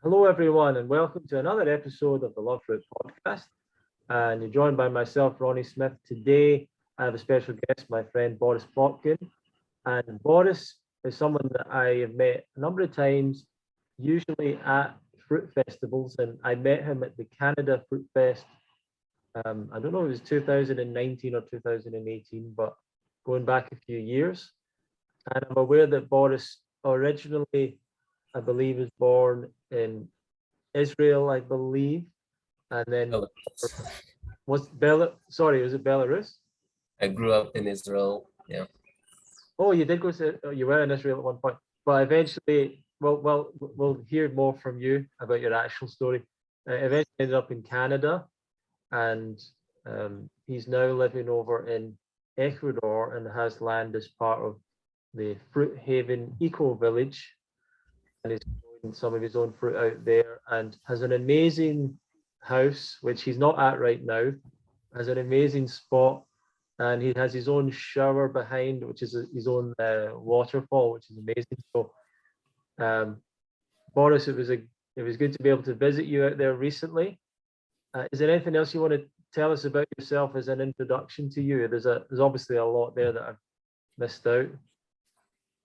Hello, everyone, and welcome to another episode of the Love Fruit podcast. And you're joined by myself, Ronnie Smith. Today, I have a special guest, my friend Boris Plotkin. And Boris is someone that I have met a number of times, usually at fruit festivals. And I met him at the Canada Fruitfest. I don't know if it was 2019 or 2018, but going back a few years. And I'm aware that Boris originally, I believe, was born in Israel, I believe, and then Belarus. was it Belarus? I grew up in Israel. Yeah. Oh, you did go to, you were in Israel at one point, but eventually, we'll hear more from you about your actual story. Eventually ended up in Canada, and he's now living over in Ecuador and has land as part of the Fruithaven Eco Village, and he's growing some of his own fruit out there, and has an amazing house, which he's not at right now, has an amazing spot, and he has his own shower behind, which is his own waterfall, which is amazing. So, um, Boris, it was good to be able to visit you out there recently. Is there anything else you want to tell us about yourself as an introduction to you? There's obviously a lot there that I've missed out.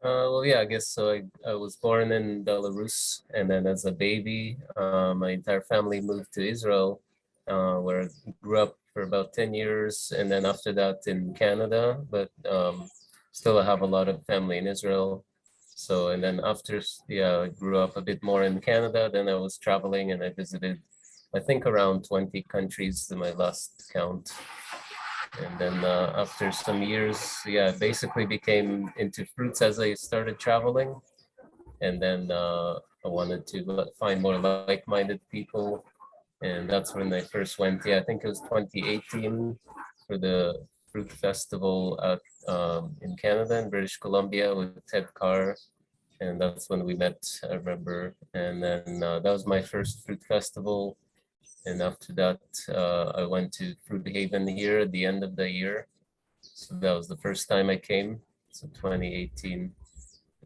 Well, yeah, I guess so. I was born in Belarus, and then as a baby, my entire family moved to Israel, where I grew up for about 10 years, and then after that in Canada, but still I have a lot of family in Israel. So, and then after, yeah, I grew up a bit more in Canada, then I was traveling and I visited, I think around 20 countries in my last count. And then after some years, yeah, basically became into fruits as I started traveling. And then I wanted to find more like-minded people. And that's when I first went. Yeah, I think it was 2018 for the fruit festival in Canada, in British Columbia with Ted Carr. And that's when we met, I remember. And then that was my first fruit festival. And after that, I went to Fruithaven here at the end of the year. So that was the first time I came. So 2018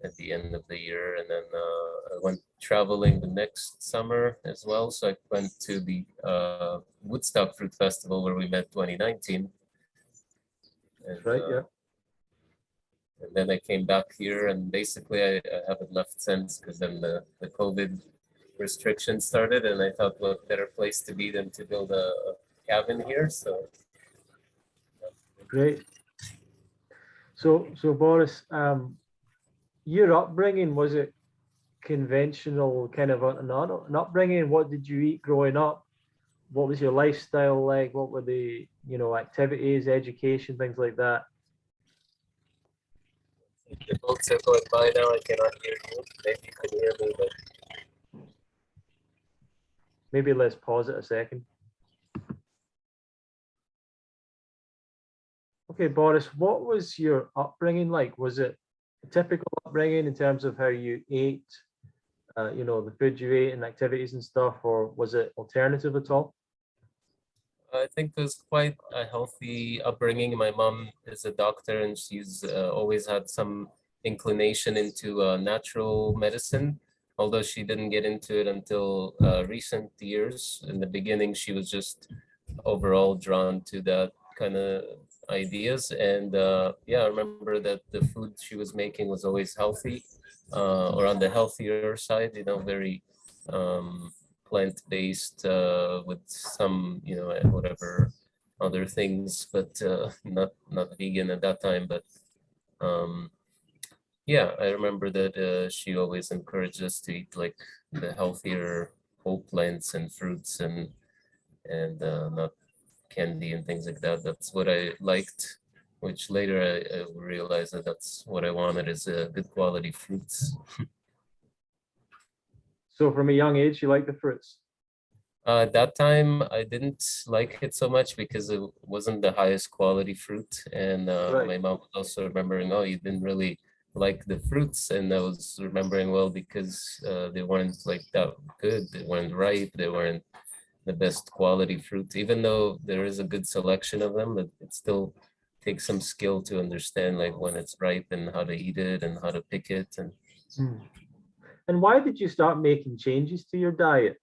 at the end of the year. And then I went traveling the next summer as well. So I went to the Woodstock Fruit Festival where we met 2019. That's And, right, uh, yeah. and then I came back here and basically I haven't left since because then the COVID restrictions started and I thought what better place to be than to build a cabin here. So Great. So Boris, your upbringing, was it conventional kind of an upbringing? What did you eat growing up? What was your lifestyle like? What were the, activities, education, things like that? the boats are going by now. I cannot hear you. Maybe you can hear me, but Maybe let's pause it a second. Okay, Boris, what was your upbringing like? Was it a typical upbringing in terms of how you ate, the food you ate and activities and stuff, or was it alternative at all? I think it was quite a healthy upbringing. My mom is a doctor and she's always had some inclination into natural medicine, although she didn't get into it until recent years. In the beginning, she was just overall drawn to that kind of ideas. And yeah, I remember that the food she was making was always healthy or on the healthier side, very um, plant-based with some, whatever other things, but not vegan at that time. But um, yeah, I remember that she always encouraged us to eat like the healthier whole plants and fruits and not candy and things like that. That's what I liked, which later I realized that that's what I wanted is good quality fruits. So from a young age, you like the fruits. At that time, I didn't like it so much because it wasn't the highest quality fruit. And Right. my mom was also remembering, oh, you didn't really like the fruits. And I was remembering, well, because they weren't like that good. They weren't ripe. They weren't the best quality fruit, even though there is a good selection of them, but it still takes some skill to understand like when it's ripe and how to eat it and how to pick it. And Hmm. And why did you start making changes to your diet?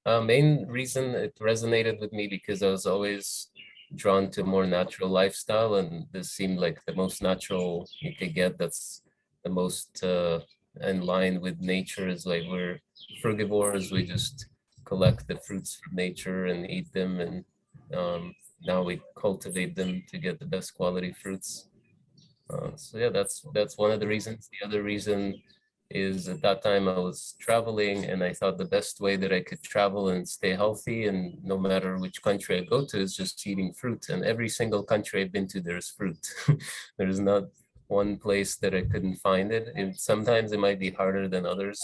Main reason it resonated with me because I was always drawn to a more natural lifestyle, and this seemed like the most natural you could get. That's the most in line with nature. Is like we're frugivores. We just collect the fruits from nature and eat them, and now we cultivate them to get the best quality fruits. So yeah, that's one of the reasons. The other reason is at that time I was traveling, and I thought the best way that I could travel and stay healthy, and no matter which country I go to, is just eating fruit. And every single country I've been to, there's fruit. There's not one place that I couldn't find it. And sometimes it might be harder than others,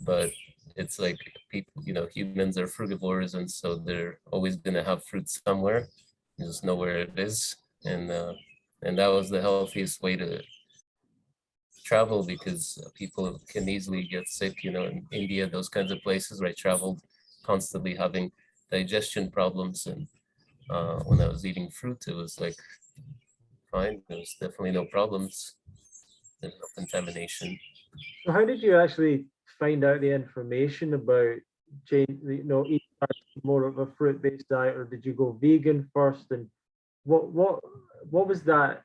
but it's like people, humans are frugivores, and so they're always gonna have fruit somewhere. You just know where it is, and that was the healthiest way to travel because people can easily get sick, in India, those kinds of places where I traveled, constantly having digestion problems. And when I was eating fruit, it was like fine. There was definitely no problems. There's no contamination. So how did you actually find out the information about eating more of a fruit-based diet, or did you go vegan first? And what was that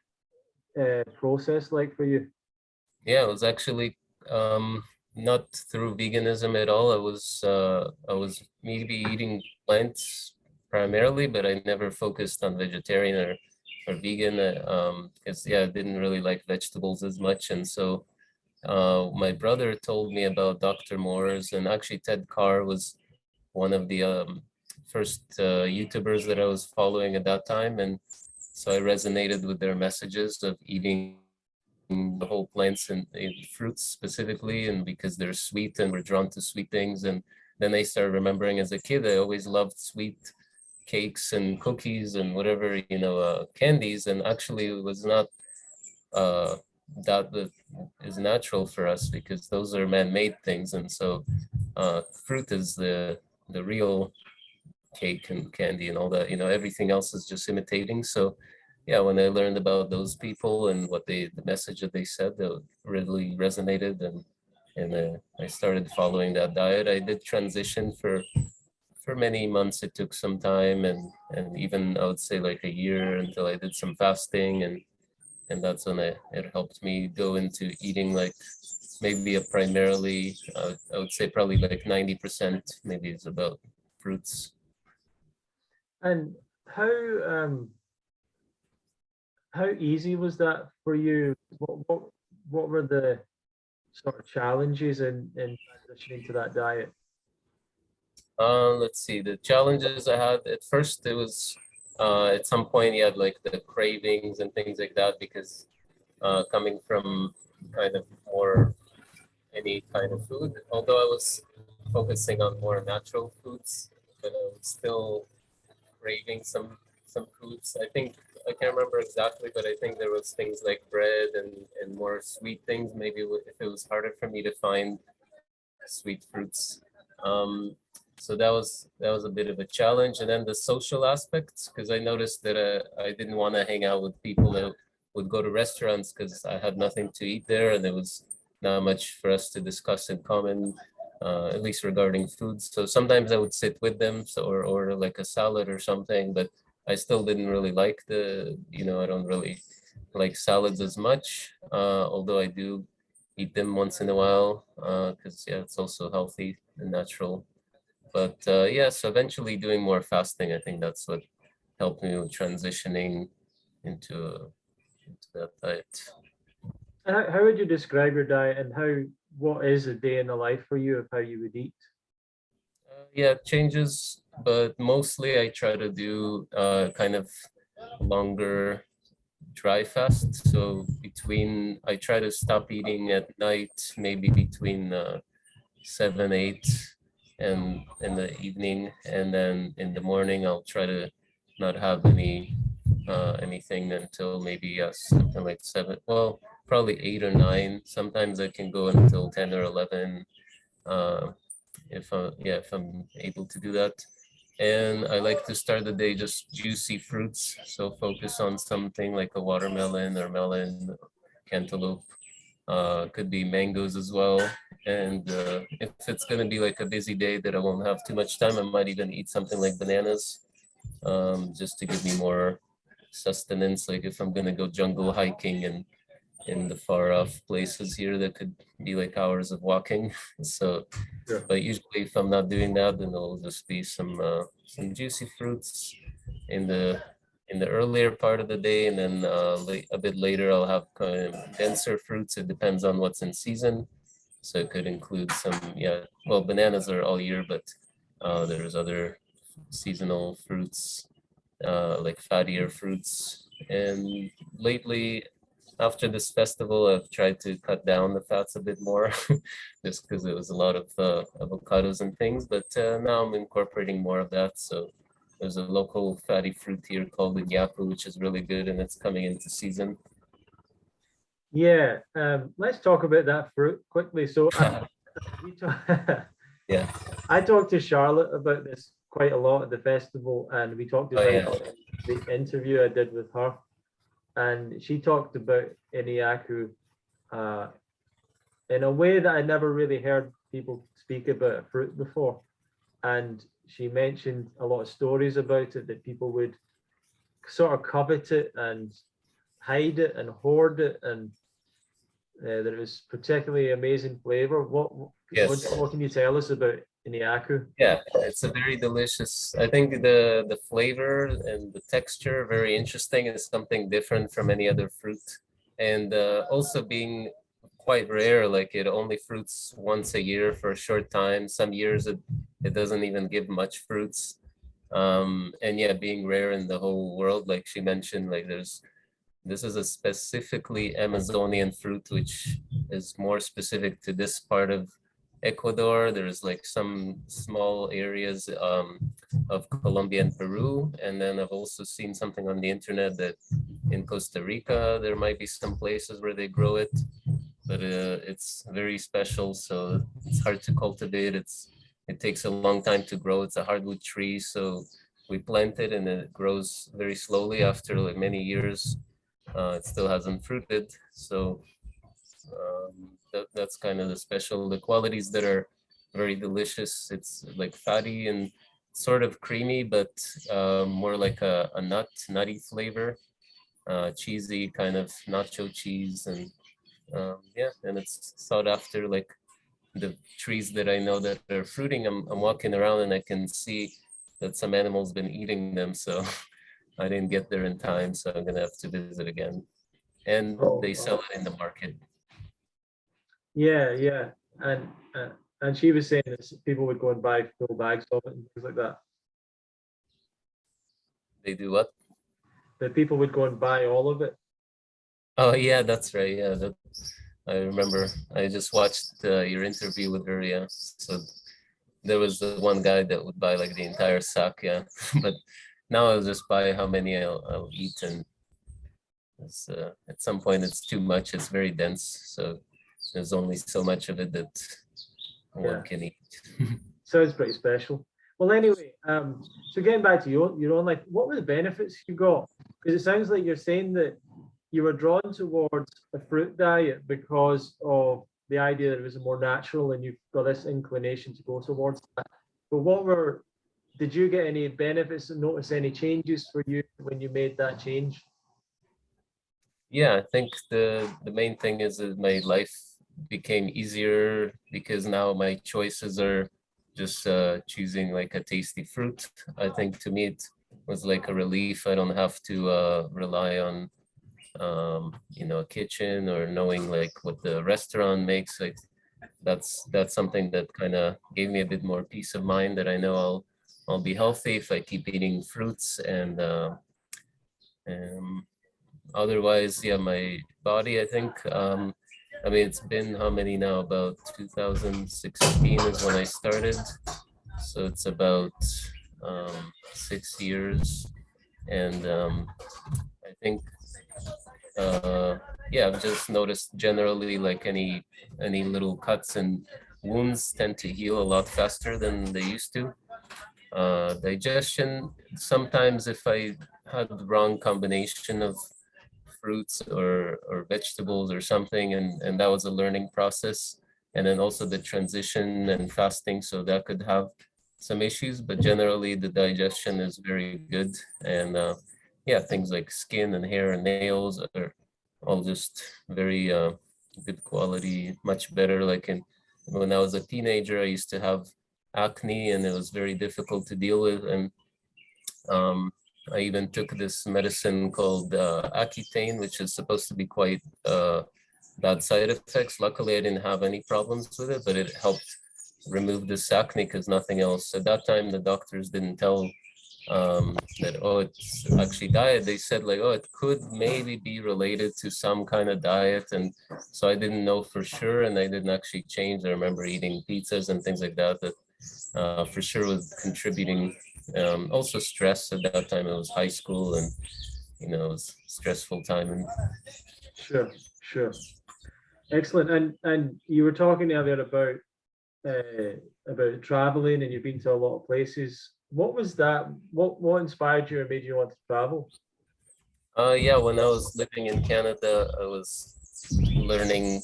process like for you? Yeah, it was actually not through veganism at all. I was maybe eating plants primarily, but I never focused on vegetarian or vegan because I didn't really like vegetables as much. And so my brother told me about Dr. Moore's, and actually Ted Carr was one of the first YouTubers that I was following at that time. And so I resonated with their messages of eating the whole plants and fruits specifically, and because they're sweet and we're drawn to sweet things. And then I started remembering as a kid, I always loved sweet cakes and cookies and whatever, candies. And actually it was not that is natural for us because those are man-made things. And so fruit is the real cake and candy and all that, everything else is just imitating. So yeah, when I learned about those people and the message that they said, that really resonated, and I started following that diet. I did transition for many months. It took some time, and even I would say like a year until I did some fasting, and that's when it helped me go into eating like maybe a primarily, I would say probably like 90% maybe is about fruits. And how easy was that for you? What were the sort of challenges in transitioning to that diet? Let's see, the challenges I had at first, it was at some point you had like the cravings and things like that because coming from kind of more any kind of food, although I was focusing on more natural foods, but I was still craving some foods. I think I can't remember exactly, but I think there was things like bread and more sweet things. Maybe if it was harder for me to find sweet fruits. So that was a bit of a challenge. And then the social aspects, because I noticed that I didn't want to hang out with people that would go to restaurants because I had nothing to eat there, and there was not much for us to discuss in common, at least regarding food. So sometimes I would sit with them, or order like a salad or something, but I still didn't really like I don't really like salads as much, although I do eat them once in a while because it's also healthy and natural. But so eventually doing more fasting, I think that's what helped me with transitioning into that diet. And how would you describe your diet, and what is a day in the life for you of how you would eat? Yeah, it changes, but mostly I try to do kind of longer dry fast. So I try to stop eating at night, maybe between 7, 8, and in the evening, and then in the morning I'll try to not have anything until maybe something like 7. Well, probably 8 or 9. Sometimes I can go until 10 or 11. Uh, if I'm able to do that. And I like to start the day just juicy fruits. So focus on something like a watermelon or melon, cantaloupe, Could be mangoes as well. And if it's gonna be like a busy day that I won't have too much time, I might even eat something like bananas, just to give me more sustenance. Like if I'm gonna go jungle hiking and in the far off places here, that could be like hours of walking. So, Sure. but usually if I'm not doing that, then it'll just be some juicy fruits in the earlier part of the day, and then a bit later I'll have kind of denser fruits. It depends on what's in season. So it could include some, yeah, well, bananas are all year, but there's other seasonal fruits, like fattier fruits. And lately, after this festival, I've tried to cut down the fats a bit more, just because it was a lot of avocados and things. But now I'm incorporating more of that. So there's a local fatty fruit here called Iniaku, which is really good, and it's coming into season. Yeah, let's talk about that fruit quickly. So Yeah. I talked to Charlotte about this quite a lot at the festival, and we talked Oh, about yeah. the interview I did with her, and she talked about Iniaku in a way that I never really heard people speak about a fruit before. And she mentioned a lot of stories about it, that people would sort of covet it and hide it and hoard it, and that it was particularly amazing flavor. Yes. What can you tell us about Iniaku? Yeah, it's a very delicious. I think the flavor and the texture very interesting. It's something different from any other fruit, and also being quite rare. Like it only fruits once a year for a short time. Some years it doesn't even give much fruits. And yeah, being rare in the whole world, like she mentioned, like this is a specifically Amazonian fruit, which is more specific to this part of Ecuador. There's like some small areas of Colombia and Peru. And then I've also seen something on the internet that in Costa Rica, there might be some places where they grow it, but it's very special. So it's hard to cultivate. It takes a long time to grow. It's a hardwood tree. So we plant it and it grows very slowly after like many years. It still hasn't fruited. So that's kind of the special, the qualities that are very delicious. It's like fatty and sort of creamy, but more like a nutty flavor, cheesy kind of nacho cheese. And yeah, and it's sought after. Like the trees that I know that are fruiting, I'm walking around and I can see that some animals been eating them. So I didn't get there in time, so I'm gonna have to visit again. And Oh, they sell it in the market. yeah, yeah, and uh, and she was saying that people would go and buy full bags of it and things like that. They do what? That people would go and buy all of it. Oh yeah, that's right. Yeah, I remember. I just watched your interview with her. Yeah, so there was the one guy that would buy like the entire sack. Yeah, but now I'll just buy how many I'll eat, and at some point it's too much. It's very dense, so there's only so much of it that Yeah, one can eat. sounds pretty special. Well, anyway, so getting back to your own life, what were the benefits you got? Because it sounds like you're saying that you were drawn towards a fruit diet because of the idea that it was more natural and you've got this inclination to go towards that. But did you get any benefits and notice any changes for you when you made that change? Yeah, I think the main thing is that my life became easier because now my choices are just choosing like a tasty fruit. I think to me it was like a relief. I don't have to rely on a kitchen or knowing like what the restaurant makes. Like that's something that kind of gave me a bit more peace of mind that I know I'll be healthy if I keep eating fruits. And um, otherwise, yeah, my body, I think, I mean, it's been how many now? About 2016 is when I started. So it's about 6 years. And I think, yeah, I've just noticed generally like any little cuts and wounds tend to heal a lot faster than they used to. Digestion, sometimes if I had the wrong combination of fruits or vegetables or something, and that was a learning process. And then also the transition and fasting, so that could have some issues, but generally the digestion is very good. And yeah, things like skin and hair and nails are all just very good quality, much better. Like when I was a teenager, I used to have acne and it was very difficult to deal with. And I even took this medicine called Accutane, which is supposed to be quite bad side effects. Luckily, I didn't have any problems with it, but it helped remove this acne because nothing else. At that time, the doctors didn't tell that, oh, it's actually diet. They said like, oh, it could maybe be related to some kind of diet. And so I didn't know for sure, and I didn't actually change. I remember eating pizzas and things like that, that for sure was contributing. Also stress at that time, it was high school, and it was stressful time. And Sure, sure. Excellent. And you were talking earlier about traveling, and you've been to a lot of places. What was that? What inspired you or made you want to travel? Yeah, when I was living in Canada, I was learning.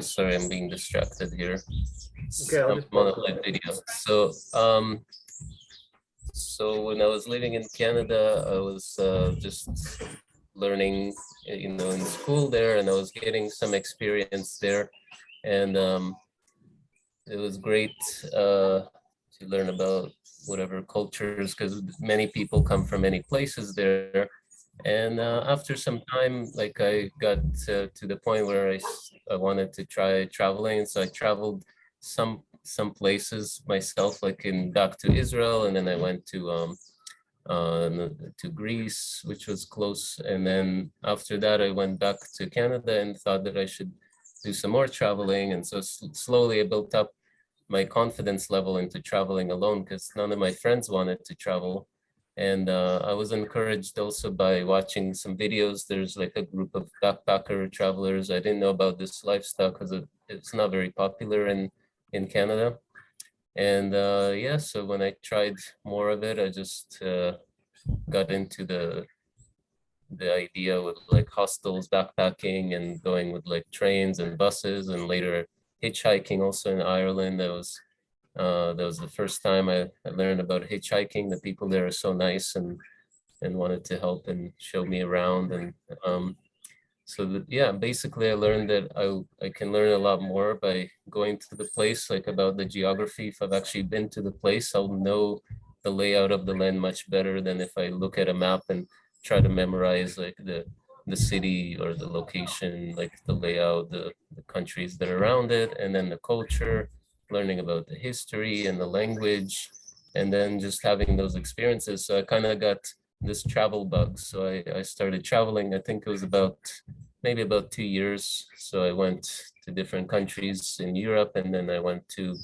Sorry, I'm being distracted here. Okay, I'll just I'm on a live video. So when I was living in Canada, I was just learning, in school there, and I was getting some experience there, and it was great to learn about whatever cultures, because many people come from many places there. And after some time, like I got to the point where I wanted to try traveling, so I traveled some places myself, like back to Israel, and then I went to Greece, which was close. And then after that, I went back to Canada and thought that I should do some more traveling. And so slowly I built up my confidence level into traveling alone, because none of my friends wanted to travel. And I was encouraged also by watching some videos. There's like a group of backpacker travelers. I didn't know about this lifestyle because it's not very popular in Canada. And yeah, so when I tried more of it, I just got into the idea with like hostels, backpacking, and going with like trains and buses, and later hitchhiking also in Ireland. That was the first time I learned about hitchhiking. The people there are so nice and wanted to help and show me around. And yeah, basically I learned that I can learn a lot more by going to the place, like about the geography. If I've actually been to the place, I'll know the layout of the land much better than if I look at a map and try to memorize like the city or the location, like the layout, the countries that are around it, and then the culture, learning about the history and the language, and then just having those experiences. So I kind of got this travel bug. So I started traveling. I think it was maybe about 2 years. So I went to different countries in Europe, and then I went to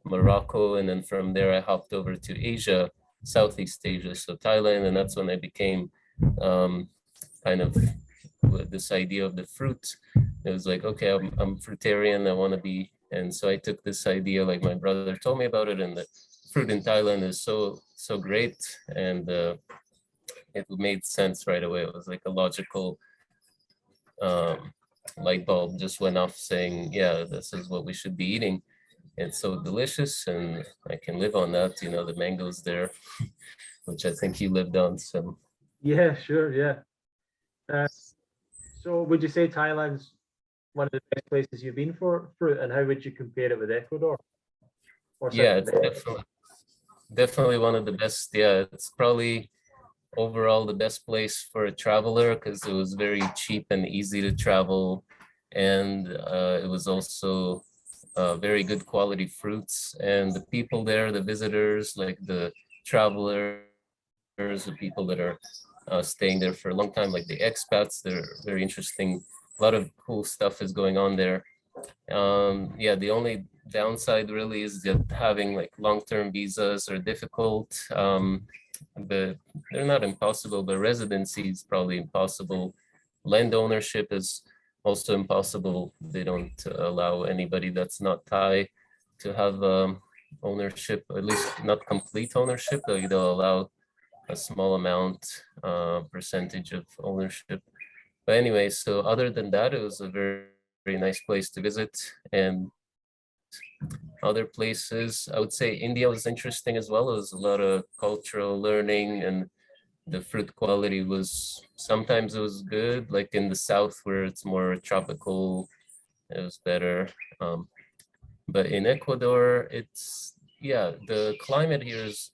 Morocco, and then from there I hopped over to Asia, Southeast Asia, so Thailand. And that's when I became kind of with this idea of the fruit. It was like, okay, I'm fruitarian, I want to be. And so I took this idea, like my brother told me about it, and the fruit in Thailand is so great. And it made sense right away. It was like a logical light bulb just went off saying, yeah, this is what we should be eating. It's so delicious, and I can live on that. The mangoes there, which I think you lived on. So Yeah, sure, yeah. So would you say Thailand's one of the best places you've been for fruit, and how would you compare it with Ecuador? Or yeah, South it's America? definitely one of the best. Yeah, it's probably overall the best place for a traveler, because it was very cheap and easy to travel, and it was also very good quality fruits. And the people there, the visitors, like the travelers, the people that are staying there for a long time, like the expats, they're very interesting. A lot of cool stuff is going on there. Yeah, the only downside really is that having like long-term visas are difficult. But they're not impossible, but residency is probably impossible. Land ownership is also impossible. They don't allow anybody that's not Thai to have ownership, at least not complete ownership. They'll allow a small amount, percentage of ownership. But anyway, so other than that, it was a very, very nice place to visit. And other places, I would say India was interesting as well. It was a lot of cultural learning, and the fruit quality was, sometimes it was good, like in the south where it's more tropical, it was better. But in Ecuador, it's, yeah, the climate here is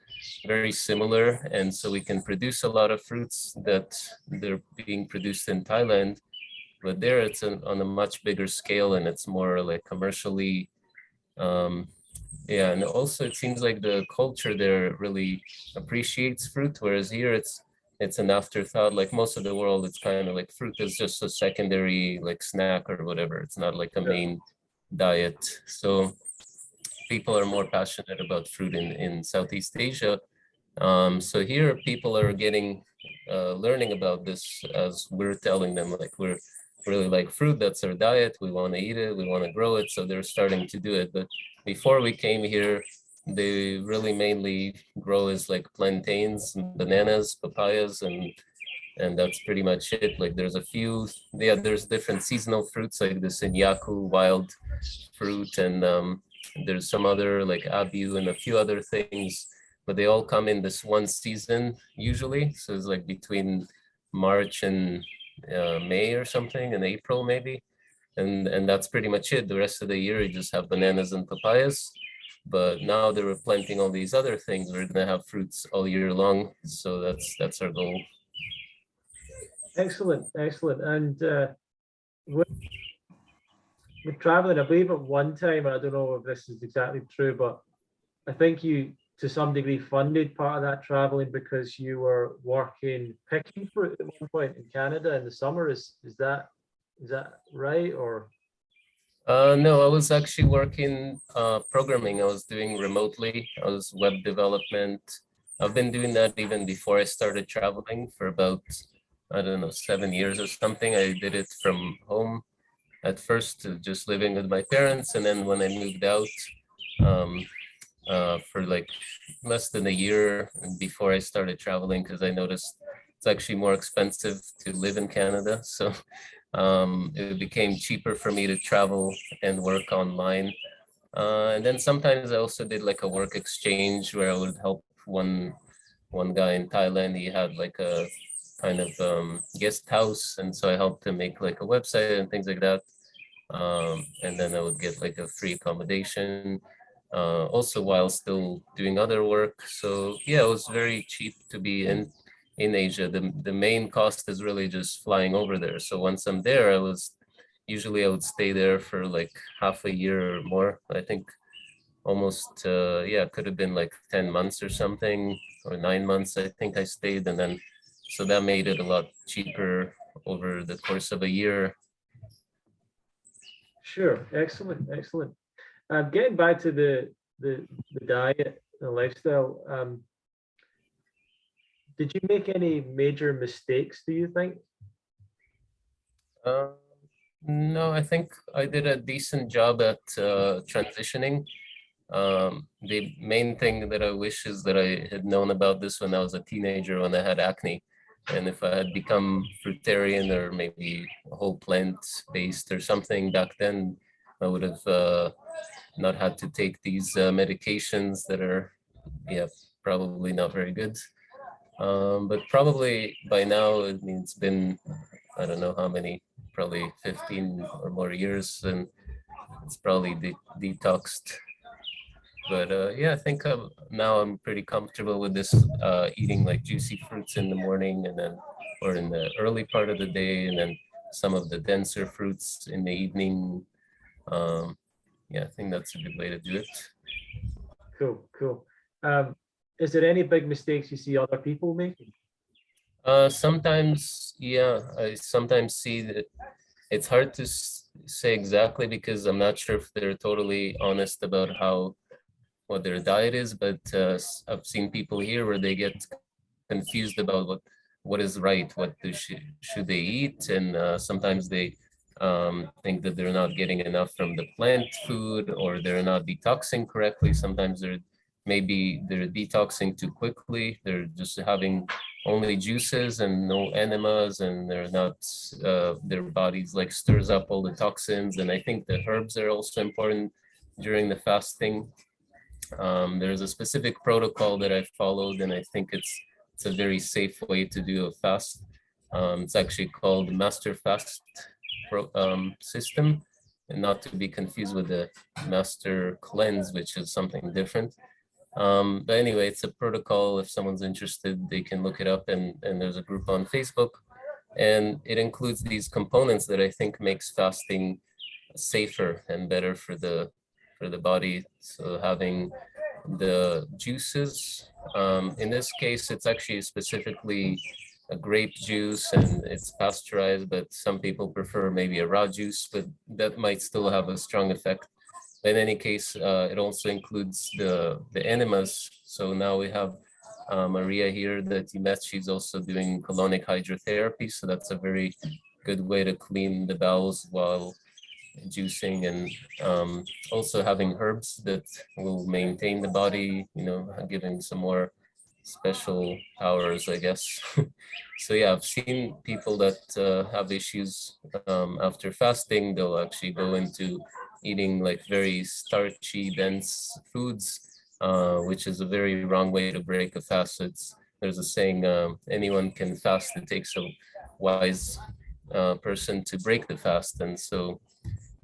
very similar. And so we can produce a lot of fruits that they're being produced in Thailand. But there it's on a much bigger scale, and it's more like commercially. Yeah, and also it seems like the culture there really appreciates fruit, whereas here it's an afterthought. Like most of the world, it's kind of like fruit is just a secondary like snack or whatever. It's not like a main diet. So people are more passionate about fruit in Southeast Asia. So here people are getting learning about this as we're telling them, like we're really like fruit, that's our diet, we want to eat it, we want to grow it. So they're starting to do it. But before we came here, they really mainly grow as like plantains, bananas, papayas, and that's pretty much it. Like there's a few, yeah, there's different seasonal fruits like this Iniaku wild fruit, and there's some other like abu and a few other things, but they all come in this one season usually. So it's like between March and May or something, and April maybe. And that's pretty much it. The rest of the year you just have bananas and papayas. But now they're planting all these other things. We're gonna have fruits all year long. So that's our goal. Excellent, excellent. And with, with traveling, I believe at one time, I don't know if this is exactly true, but I think you to some degree funded part of that traveling because you were working picking fruit at one point in Canada in the summer. Is that right? Or No, I was actually working programming. I was doing remotely. I was web development. I've been doing that even before I started traveling for about, I don't know, 7 years or something. I did it from home at first, just living with my parents. And then when I moved out um, for like less than a year before I started traveling, because I noticed it's actually more expensive to live in Canada. So it became cheaper for me to travel and work online. And then sometimes I also did like a work exchange where I would help one guy in Thailand. He had like a kind of guest house, and so I helped him make like a website and things like that. And then I would get like a free accommodation, also while still doing other work. So yeah, it was very cheap to be in Asia. The main cost is really just flying over there. So once I'm there, usually I would stay there for like half a year or more. I think almost yeah, it could have been like 10 months or something, or 9 months I think I stayed. And then so that made it a lot cheaper over the course of a year. sure, excellent, excellent. Getting back to the diet, the lifestyle. Did you make any major mistakes, do you think? Uh, no, I think I did a decent job at transitioning. The main thing that I wish is that I had known about this when I was a teenager, when I had acne. And if I had become fruitarian or maybe a whole plant-based or something back then, I would have not had to take these medications that are, yeah, probably not very good. But probably by now, I mean, it's been, I don't know how many, probably 15 or more years, and it's probably detoxed. But yeah, I think now I'm pretty comfortable with this, eating like juicy fruits in the morning, and then, or in the early part of the day, and then some of the denser fruits in the evening. Um, yeah, I think that's a good way to do it. Cool, cool. Is there any big mistakes you see other people making? Sometimes, yeah, I sometimes see that it's hard to say exactly because I'm not sure if they're totally honest about what their diet is, but I've seen people here where they get confused about what is right, should they eat, and sometimes they think that they're not getting enough from the plant food, or they're not detoxing correctly. Sometimes they're maybe they're detoxing too quickly. They're just having only juices and no enemas, and they're not, their bodies like stirs up all the toxins. And I think the herbs are also important during the fasting. There's a specific protocol that I followed, and I think it's a very safe way to do a fast. It's actually called the Master Fast system, and not to be confused with the Master Cleanse, which is something different. But anyway, it's a protocol. If someone's interested, they can look it up, and there's a group on Facebook, and it includes these components that I think makes fasting safer and better for the body. So having the juices, in this case, it's actually specifically a grape juice and it's pasteurized, but some people prefer maybe a raw juice, but that might still have a strong effect. In any case, it also includes the enemas. So now we have Maria here that you met. She's also doing colonic hydrotherapy. So that's a very good way to clean the bowels while juicing, and also having herbs that will maintain the body, giving some more special powers, I guess. So yeah, I've seen people that have issues after fasting. They'll actually go into eating like very starchy, dense foods, which is a very wrong way to break a fast. So there's a saying, anyone can fast. It takes a wise person to break the fast. And so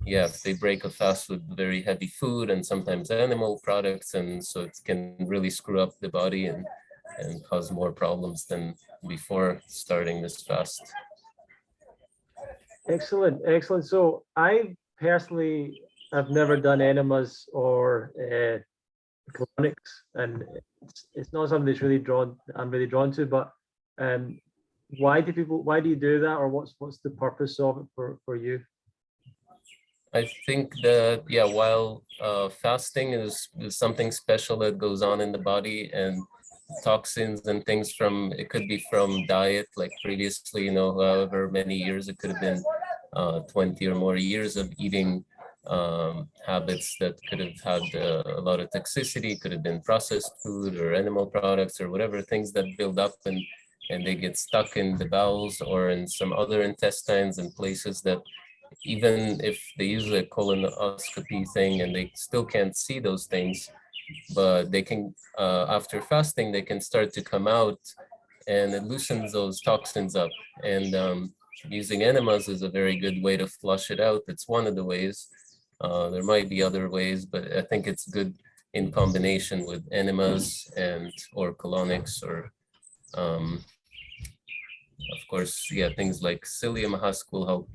yeah, if they break a fast with very heavy food and sometimes animal products, and so it can really screw up the body and cause more problems than before starting this fast. Excellent, excellent. So I personally have never done enemas or colonics, and it's not something that's I'm really drawn to. But why do you do that, or what's the purpose of it for you? I think that, yeah, while fasting is something special that goes on in the body, and toxins and things it could be from diet, like previously, however many years, it could have been 20 or more years of eating habits that could have had a lot of toxicity, could have been processed food or animal products or whatever, things that build up and they get stuck in the bowels or in some other intestines and places that even if they use a colonoscopy thing and they still can't see those things, but they can, after fasting, they can start to come out, and it loosens those toxins up. And using enemas is a very good way to flush it out. It's one of the ways. There might be other ways, but I think it's good in combination with enemas or colonics, or of course, yeah, things like psyllium husk will help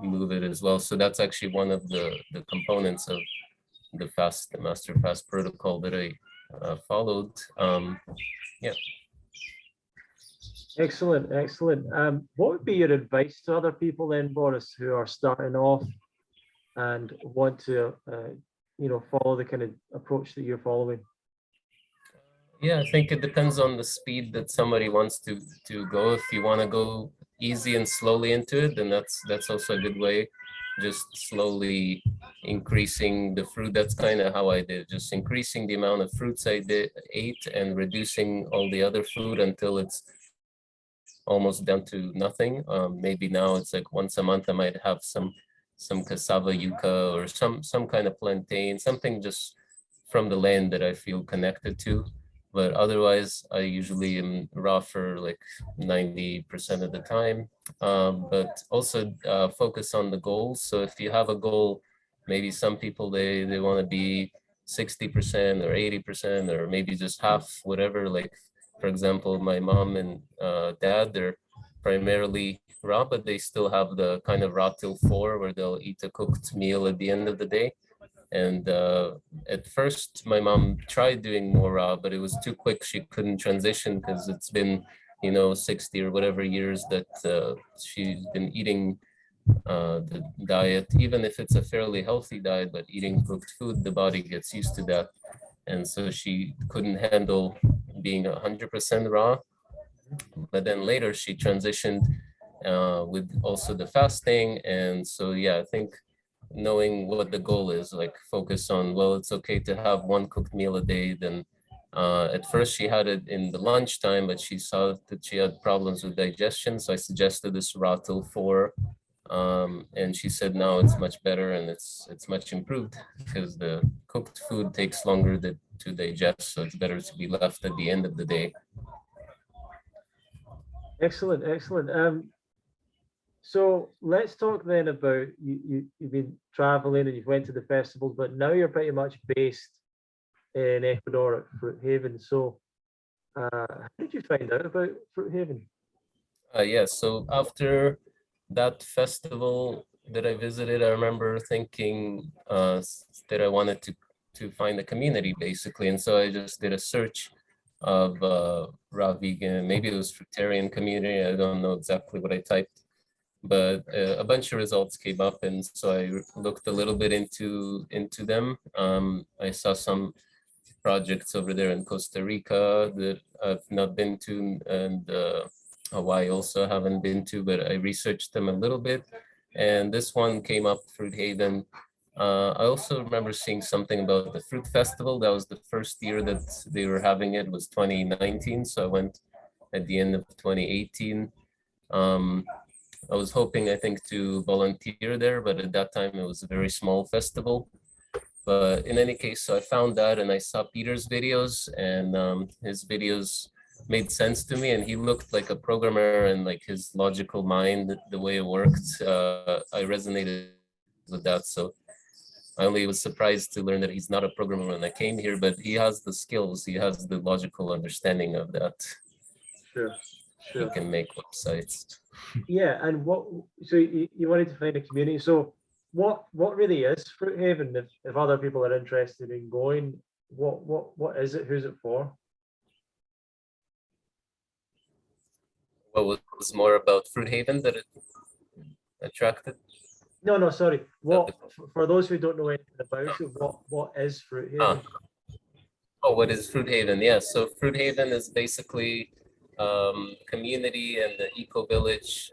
move it as well. So that's actually one of the components of the master fast protocol that I followed. Yeah. Excellent, excellent. What would be your advice to other people then, Boris, who are starting off and want to follow the kind of approach that you're following? Yeah, I think it depends on the speed that somebody wants to go. If you want to go easy and slowly into it, then that's also a good way. Just slowly increasing the fruit. That's kind of how I did, just increasing the amount of fruits I ate and reducing all the other food until it's almost down to nothing. Maybe now it's like once a month I might have some cassava yuca or some kind of plantain, something just from the land that I feel connected to. But otherwise, I usually am raw for like 90% of the time. But also focus on the goals. So if you have a goal, maybe some people, they want to be 60% or 80%, or maybe just half, whatever. Like, for example, my mom and dad, they're primarily raw, but they still have the kind of raw till 4, where they'll eat a cooked meal at the end of the day. And at first, my mom tried doing more raw, but it was too quick. She couldn't transition because it's been, 60 or whatever years that she's been eating the diet. Even if it's a fairly healthy diet, but eating cooked food, the body gets used to that. And so she couldn't handle being 100% raw. But then later she transitioned with also the fasting. And so, yeah, I think knowing what the goal is, like focus on, well, it's okay to have one cooked meal a day, then At first, she had it in the lunchtime, but she saw that she had problems with digestion. So I suggested this Ratel 4, and she said now it's much better and it's much improved because the cooked food takes longer to digest. So it's better to be left at the end of the day. Excellent, excellent. So let's talk then about you've been traveling and you've went to the festivals, but now you're pretty much based in Ecuador at Fruithaven. So how did you find out about Fruithaven? Yeah, so after that festival that I visited, I remember thinking that I wanted to find a community basically. And so I just did a search of raw vegan, maybe it was fruitarian community. I don't know exactly what I typed, but a bunch of results came up. And so I looked a little bit into them. I saw some projects over there in Costa Rica that I've not been to, and Hawaii also haven't been to, but I researched them a little bit. And this one came up, Fruithaven. I also remember seeing something about the fruit festival. That was the first year that they were having it, was 2019. So I went at the end of 2018. I was hoping, I think, to volunteer there, but at that time it was a very small festival. But in any case, so I found that and I saw Peter's videos, and his videos made sense to me, and he looked like a programmer, and like his logical mind, the way it worked, I resonated with that. So I only was surprised to learn that he's not a programmer when I came here, but he has the skills, he has the logical understanding of that. Sure, He sure. can make websites. Yeah, and so you wanted to find a community. So what really is Fruithaven if other people are interested in going? What is it? Who's it for? What was more about Fruithaven that it attracted? No, sorry. For those who don't know anything about it, what is Fruithaven? Oh, what is Fruithaven? Yeah, so Fruithaven is basically community and the eco village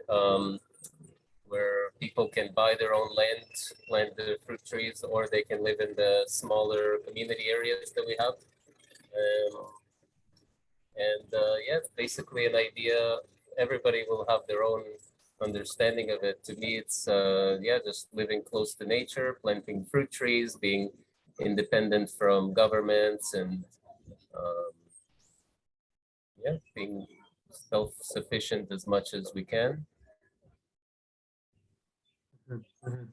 where people can buy their own land, plant the fruit trees, or they can live in the smaller community areas that we have. Yeah, it's basically an idea. Everybody will have their own understanding of it. To me, it's yeah, just living close to nature, planting fruit trees, being independent from governments, and yeah, being self-sufficient as much as we can. Mm-hmm.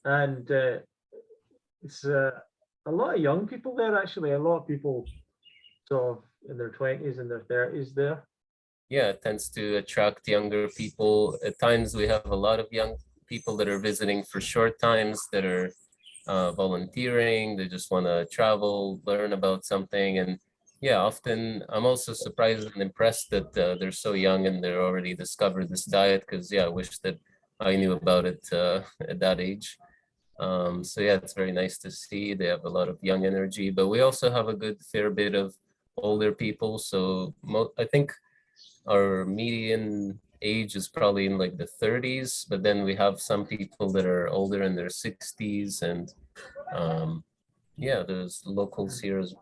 And it's a lot of young people there, actually. A lot of people sort of in their 20s and their 30s there. Yeah, it tends to attract younger people. At times we have a lot of young people that are visiting for short times, that are volunteering. They just want to travel, learn about something. And yeah, often I'm also surprised and impressed that they're so young and they're already discovered this diet, because yeah, I wish that I knew about it at that age. So yeah, it's very nice to see. They have a lot of young energy, but we also have a good fair bit of older people. So I think our median age is probably in like the 30s, but then we have some people that are older in their 60s, and yeah, there's locals here as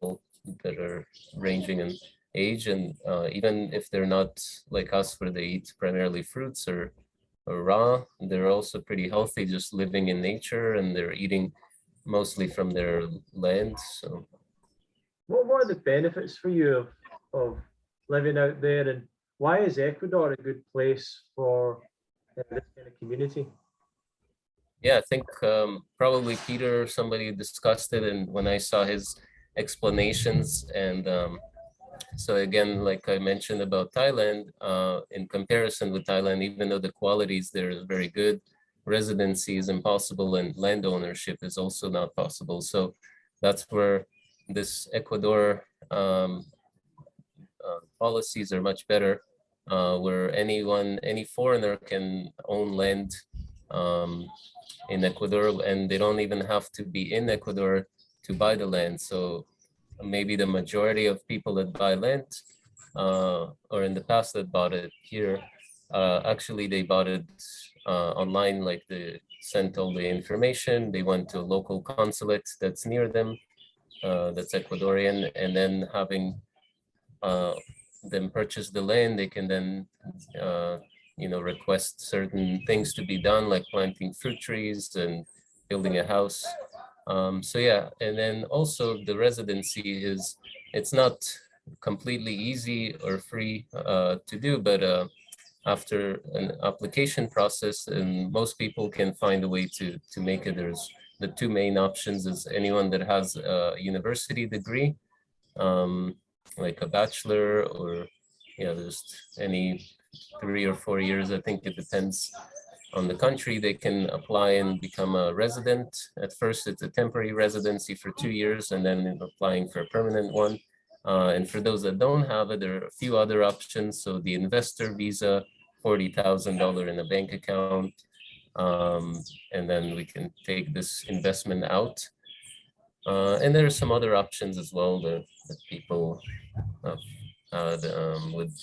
well that are ranging in age, and even if they're not like us where they eat primarily fruits or raw, they're also pretty healthy, just living in nature, and they're eating mostly from their land. So what are the benefits for you of living out there, and why is Ecuador a good place for this kind of community? yeah, I think probably Peter, somebody discussed it, and when I saw his explanations, and so again, like I mentioned about Thailand, in comparison with Thailand, even though the qualities there is very good, residency is impossible and land ownership is also not possible. So that's where this Ecuador policies are much better, where any foreigner can own land in Ecuador, and they don't even have to be in Ecuador to buy the land. So maybe the majority of people that buy land, or in the past that bought it here, actually they bought it online, like they sent all the information, they went to a local consulate that's near them, that's Ecuadorian, and then having them purchase the land, they can then request certain things to be done, like planting fruit trees and building a house. So yeah, and then also the residency it's not completely easy or free to do, but after an application process, and most people can find a way to make it. There's the two main options is anyone that has a university degree, like a bachelor, or just any 3 or 4 years. I think it depends on the country. They can apply and become a resident. At first, it's a temporary residency for 2 years, and then applying for a permanent one. And for those that don't have it, there are a few other options. So the investor visa, $40,000 in a bank account, and then we can take this investment out. And there are some other options as well that people have with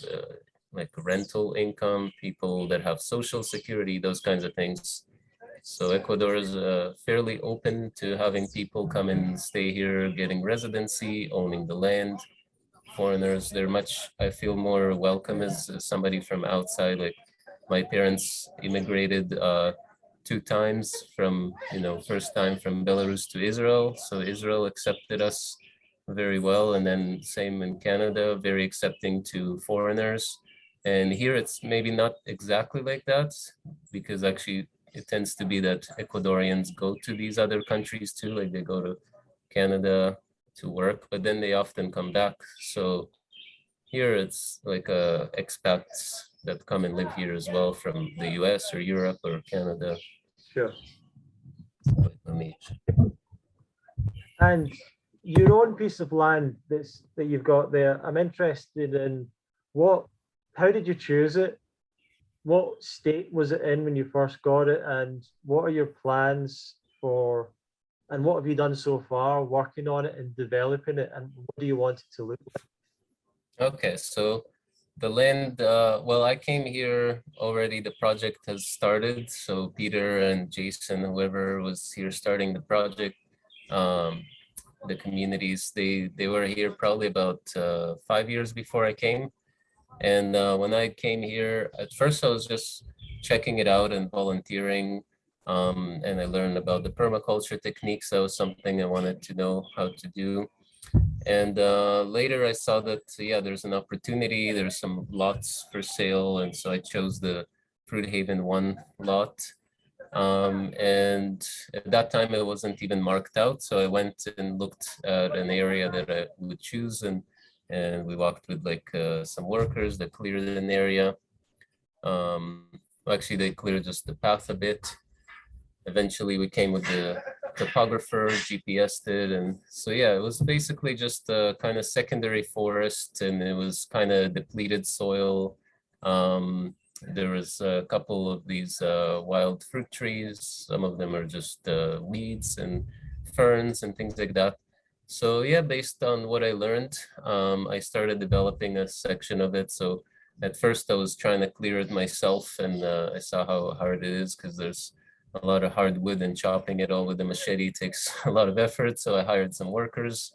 like rental income, people that have social security, those kinds of things. So Ecuador is fairly open to having people come and stay here, getting residency, owning the land. Foreigners, they're much, I feel, more welcome as somebody from outside. Like my parents immigrated 2 times from, first time from Belarus to Israel. So Israel accepted us very well. And then same in Canada, very accepting to foreigners. And here it's maybe not exactly like that, because actually it tends to be that Ecuadorians go to these other countries too, like they go to Canada to work, but then they often come back. So here it's like expats that come and live here as well from the US or Europe or Canada. Sure. Let me... And your own piece of land that you've got there, I'm interested in how did you choose it? What state was it in when you first got it? And what are your plans for, and what have you done so far working on it and developing it? And what do you want it to look like? Okay, so the land, well, I came here already, the project has started. So Peter and Jason, whoever was here starting the project, the communities, they were here probably about 5 years before I came. And when I came here, at first I was just checking it out and volunteering. And I learned about the permaculture techniques. That was something I wanted to know how to do. And later I saw that, there's an opportunity. There's some lots for sale. And so I chose the Fruithaven 1 lot. And at that time it wasn't even marked out. So I went and looked at an area that I would choose, and we walked with like some workers that cleared an area. Actually, they cleared just the path a bit. Eventually, we came with the topographer, GPS'd it, and so it was basically just a kind of secondary forest, and it was kind of depleted soil. There was a couple of these wild fruit trees. Some of them are just weeds and ferns and things like that. So based on what I learned, I started developing a section of it. So at first I was trying to clear it myself, and I saw how hard it is because there's a lot of hardwood, and chopping it all with a machete takes a lot of effort. So I hired some workers,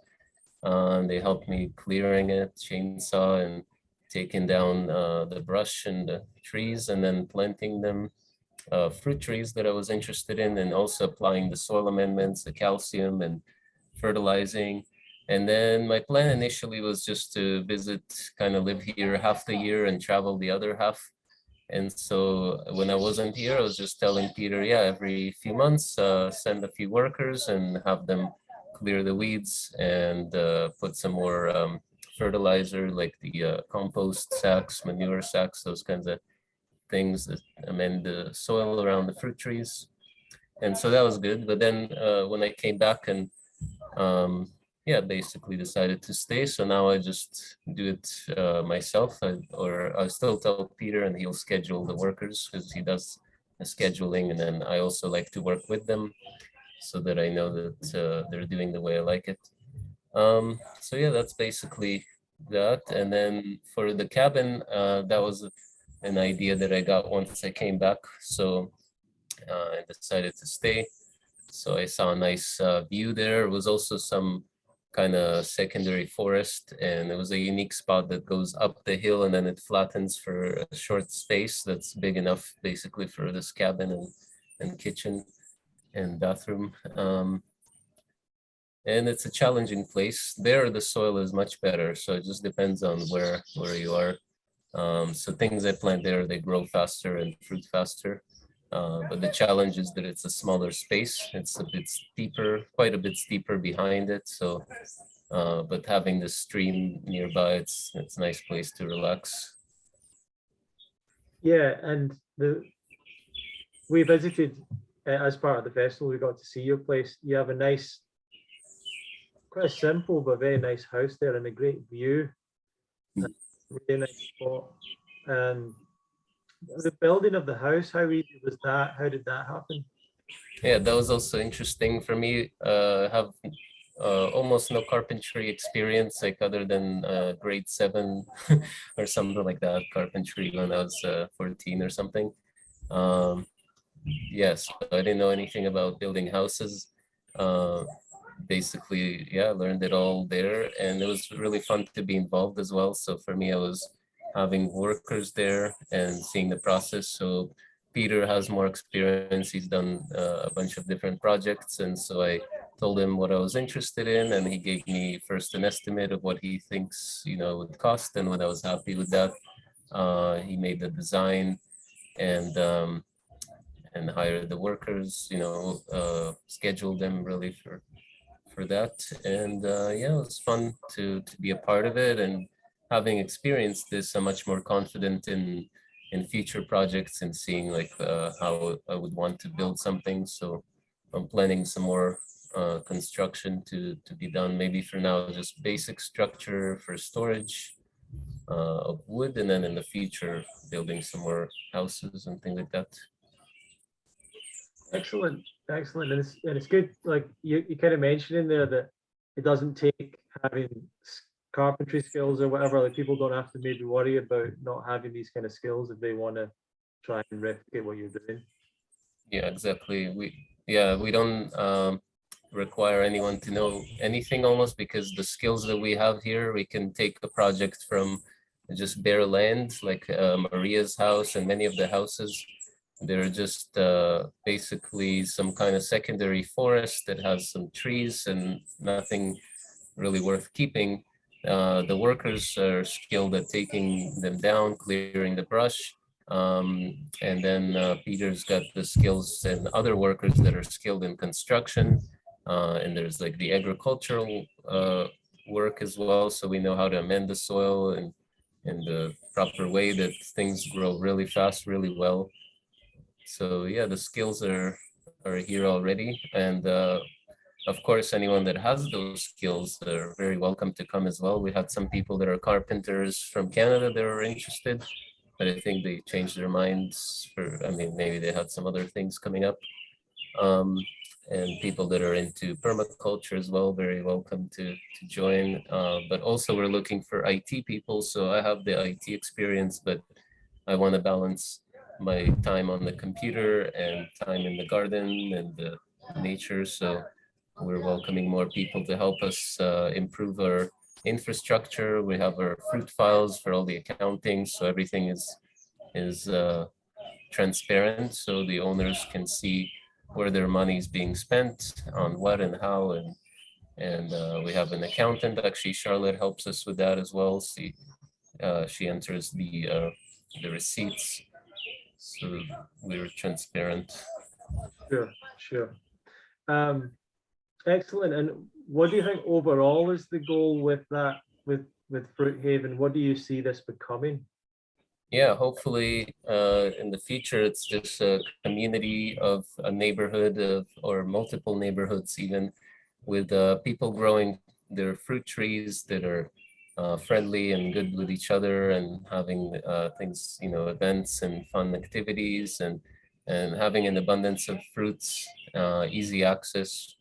and they helped me clearing it, chainsaw, and taking down the brush and the trees, and then planting them, fruit trees that I was interested in, and also applying the soil amendments, the calcium, and fertilizing. And then my plan initially was just to visit, kind of live here half the year and travel the other half. And so when I wasn't here, I was just telling Peter, every few months, send a few workers and have them clear the weeds and put some more fertilizer, like the compost sacks, manure sacks, those kinds of things that amend the soil around the fruit trees. And so that was good. But then when I came back and basically decided to stay. So now I just do it myself, or I still tell Peter, and he'll schedule the workers because he does the scheduling. And then I also like to work with them so that I know that they're doing the way I like it. So that's basically that. And then for the cabin, that was an idea that I got once I came back. So I decided to stay. So I saw a nice view there. It was also some kind of secondary forest, and it was a unique spot that goes up the hill and then it flattens for a short space that's big enough basically for this cabin and kitchen and bathroom. And it's a challenging place. There, the soil is much better, so it just depends on where you are. So things I plant there, they grow faster and fruit faster. But the challenge is that it's a smaller space. It's a bit steeper, quite a bit steeper behind it. So, but having the stream nearby, it's a nice place to relax. Yeah, and we visited as part of the festival. We got to see your place. You have a nice, quite a simple but very nice house there, and a great view. Really nice spot. The building of the house, how easy was that? How did that happen? Yeah, that was also interesting for me. Have almost no carpentry experience, like other than grade 7 or something like that, carpentry when I was 14 or something. Yes, I didn't know anything about building houses. Basically, yeah, learned it all there, and it was really fun to be involved as well. So for me, I was having workers there and seeing the process. So Peter has more experience. He's done a bunch of different projects, and so I told him what I was interested in, and he gave me first an estimate of what he thinks, you know, would cost, and when I was happy with that, he made the design and hired the workers, you know, scheduled them really for that. And yeah, it was fun to be a part of it. And having experienced this, I'm much more confident in future projects and seeing like how I would want to build something. So I'm planning some more construction to be done. Maybe for now, just basic structure for storage of wood, and then in the future, building some more houses and things like that. Excellent, excellent, and it's good. Like you kind of mentioned in there that it doesn't take having carpentry skills or whatever. Like people don't have to maybe worry about not having these kind of skills if they want to try and replicate what you're doing. Yeah, exactly. We don't require anyone to know anything almost, because the skills that we have here, we can take a project from just bare land, like Maria's house and many of the houses. They're just basically some kind of secondary forest that has some trees and nothing really worth keeping. The workers are skilled at taking them down, clearing the brush. And then Peter's got the skills, and other workers that are skilled in construction. And there's like the agricultural work as well. So we know how to amend the soil and in the proper way that things grow really fast, really well. So yeah, the skills are here already, and of course, anyone that has those skills are very welcome to come as well. We had some people that are carpenters from Canada that are interested, but I think they changed their minds I mean, maybe they had some other things coming up. And people that are into permaculture as well, very welcome to join. But also we're looking for IT people. So I have the IT experience, but I want to balance my time on the computer and time in the garden and the nature. So we're welcoming more people to help us improve our infrastructure. We have our fruit files for all the accounting, so everything is transparent, so the owners can see where their money is being spent on what and how. And we have an accountant. Actually, Charlotte helps us with that as well. She enters the receipts, so we're transparent. Sure. Excellent. And what do you think overall is the goal with that, with Fruithaven? What do you see this becoming? Yeah, hopefully in the future, it's just a community of a neighborhood or multiple neighborhoods even, with people growing their fruit trees that are friendly and good with each other, and having things, you know, events and fun activities, and having an abundance of fruits, easy access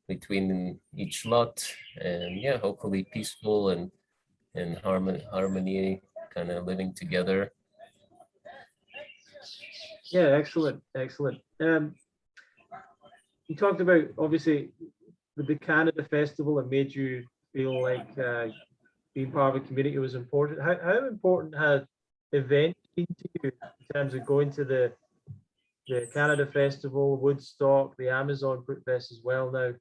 between each lot, and yeah, hopefully peaceful and harmony, kind of living together. Yeah, excellent. You talked about obviously with the Canada Festival, it made you feel like being part of a community was important. How important had events been to you in terms of going to the Canada Festival, Woodstock, the Amazon Fruit Fest as well now?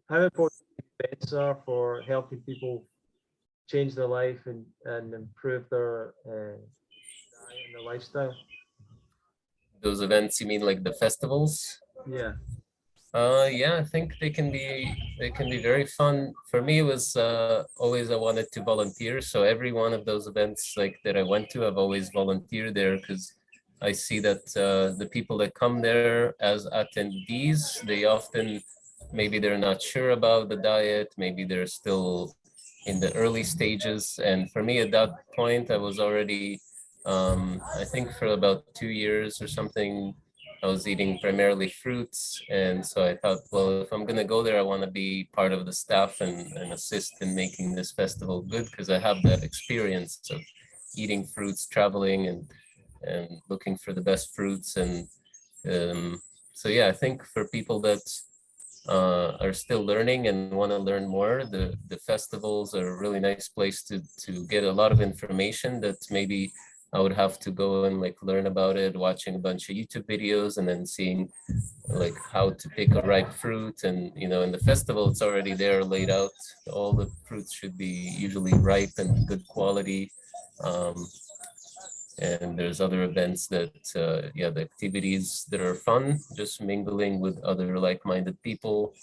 How important events are for helping people change their life and improve their diet and their lifestyle? Those events, you mean like the festivals? Yeah, Yeah, I think they can be very fun. For me, it was always I wanted to volunteer. So every one of those events like that I went to, I've always volunteered there because I see that the people that come there as attendees, they often maybe they're not sure about the diet, maybe they're still in the early stages. And for me at that point, I was already I think for about 2 years or something, I was eating primarily fruits. And so I thought, well, if I'm going to go there, I want to be part of the staff and assist in making this festival good because I have that experience of eating fruits, traveling and looking for the best fruits. And so, yeah, I think for people that are still learning and want to learn more, the festivals are a really nice place to get a lot of information that maybe I would have to go and like learn about it, watching a bunch of YouTube videos and then seeing like how to pick a ripe fruit. And you know, in the festival, it's already there laid out. All the fruits should be usually ripe and good quality. Um, and there's other events that, yeah, the activities that are fun, just mingling with other like-minded people.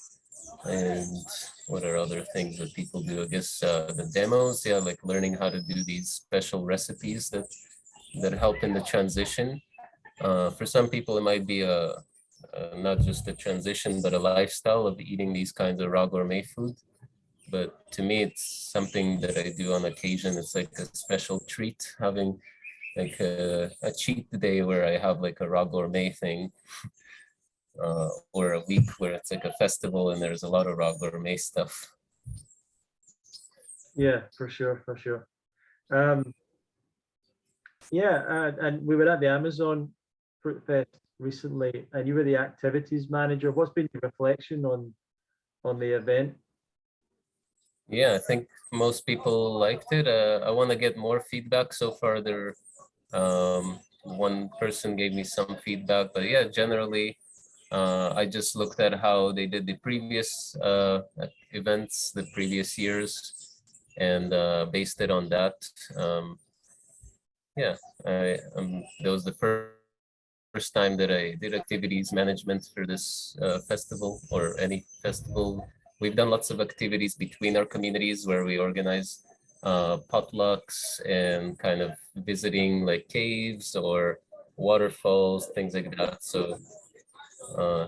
And what are other things that people do? I guess the demos, yeah, like learning how to do these special recipes that help in the transition. For some people, it might be not just a transition, but a lifestyle of eating these kinds of raw gourmet food. But to me, it's something that I do on occasion. It's like a special treat, having like a cheat day where I have like a raw gourmet thing, or a week where it's like a festival and there's a lot of raw gourmet stuff. yeah, for sure, for sure. Um, yeah, and we were at the Amazon Fruit Fest recently, and you were the activities manager. What's been your reflection on the event? Yeah, I think most people liked it. I want to get more feedback. So far, one person gave me some feedback, but yeah, generally, I just looked at how they did the previous events, the previous years, and based it on that. Yeah, that was the first time that I did activities management for this festival or any festival. We've done lots of activities between our communities where we organize potlucks and kind of visiting like caves or waterfalls, things like that. So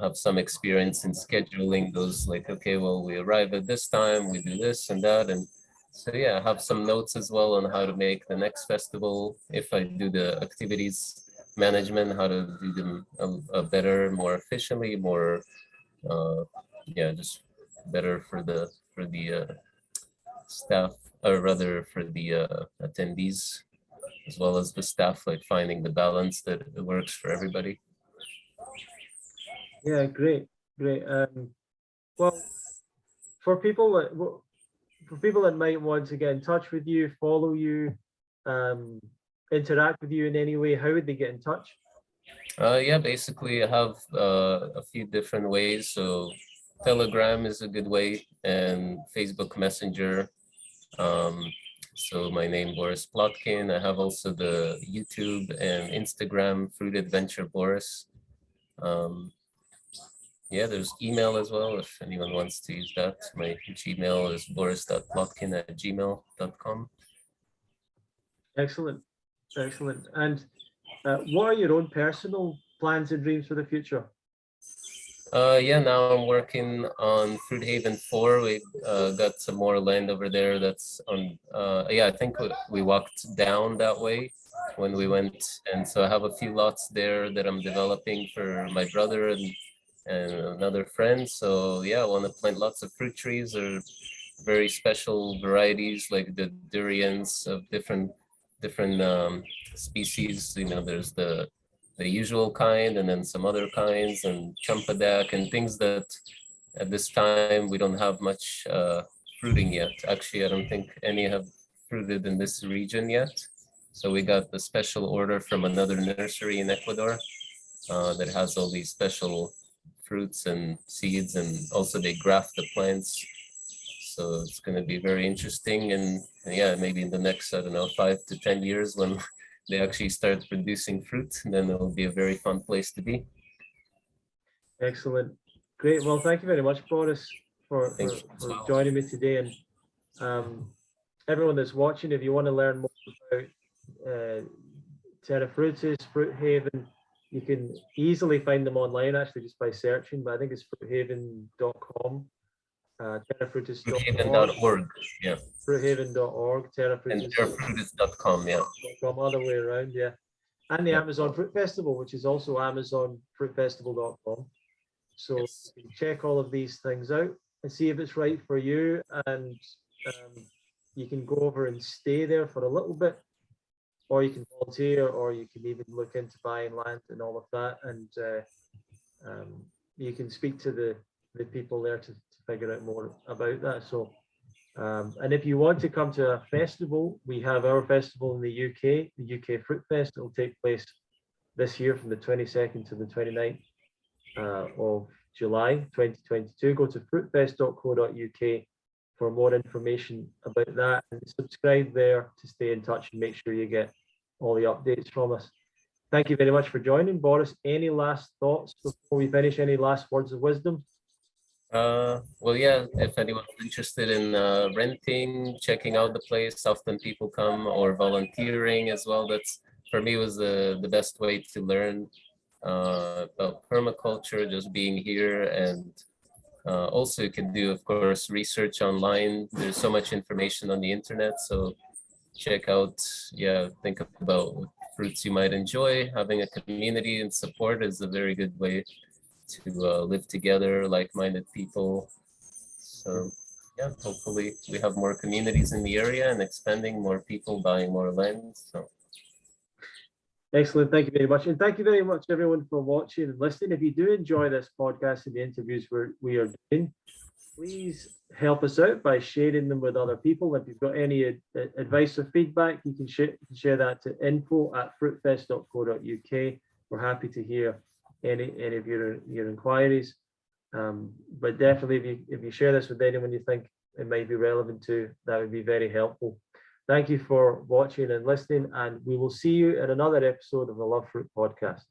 have some experience in scheduling those, like, okay, well, we arrive at this time, we do this and that. And so, yeah, I have some notes as well on how to make the next festival. If I do the activities management, how to do them a better, more efficiently, more, yeah, just better for the staff, or rather for the attendees, as well as the staff, like finding the balance that it works for everybody. Yeah, great, great. Well, for people that for people that might want to get in touch with you, follow you, um, interact with you in any way, how would they get in touch? Yeah, basically I have a few different ways. So Telegram is a good way, and Facebook Messenger. Um, so my name Boris Plotkin. I have also the YouTube and Instagram Fruit Adventure Boris. Yeah, there's email as well if anyone wants to use that. My Gmail is boris.plotkin@gmail.com. Excellent, excellent. And what are your own personal plans and dreams for the future? Yeah, now I'm working on Fruithaven 4. We got some more land over there that's on, yeah, I think we walked down that way when we went. And so I have a few lots there that I'm developing for my brother and another friend. So yeah, I want to plant lots of fruit trees or very special varieties like the durians of different species. You know, there's the usual kind and then some other kinds and champadak and things that at this time we don't have much fruiting yet. Actually, I don't think any have fruited in this region yet. So we got the special order from another nursery in Ecuador that has all these special fruits and seeds, and also they graft the plants. So it's going to be very interesting. And yeah, maybe in the next, I don't know, 5 to 10 years when they actually start producing fruit, then it'll be a very fun place to be. Excellent. Great. Well, thank you very much, Boris, for joining me today. And everyone that's watching, if you want to learn more about Terra Fruitis, Fruithaven, you can easily find them online actually just by searching, but I think it's fruithaven.com, terrafruitis.org. Fruithaven.org, yeah. Fruithaven.org, And terrafruitis.com, yeah. Other way around, yeah. And the Amazon Fruit Festival, which is also amazonfruitfestival.com. So Yes. you can check all of these things out and see if it's right for you. And you can go over and stay there for a little bit, or you can volunteer, or you can even look into buying land and all of that. And you can speak to the people there to figure out more about that. So, and if you want to come to a festival, we have our festival in the UK, the UK Fruit Fest. It will take place this year from the 22nd to the 29th of July 2022. Go to fruitfest.co.uk for more information about that, and subscribe there to stay in touch and make sure you get all the updates from us. Thank you very much for joining, Boris. Any last thoughts before we finish? Any last words of wisdom? Well, yeah, if anyone's interested in renting, checking out the place, often people come, or volunteering as well. That's, for me, was the best way to learn about permaculture, just being here. And also you can do, of course, research online. There's so much information on the internet, so check out, think about what fruits you might enjoy. Having a community and support is a very good way to live together, like-minded people. So yeah, hopefully we have more communities in the area and expanding, more people buying more land. So excellent. Thank you very much. And thank you very much, everyone, for watching and listening. If you do enjoy this podcast and the interviews we are doing, please help us out by sharing them with other people. If you've got any advice or feedback, you can share that to info@fruitfest.co.uk. We're happy to hear any of your inquiries. But definitely, if you share this with anyone you think it might be relevant to, that would be very helpful. Thank you for watching and listening, and we will see you in another episode of the Love Fruit podcast.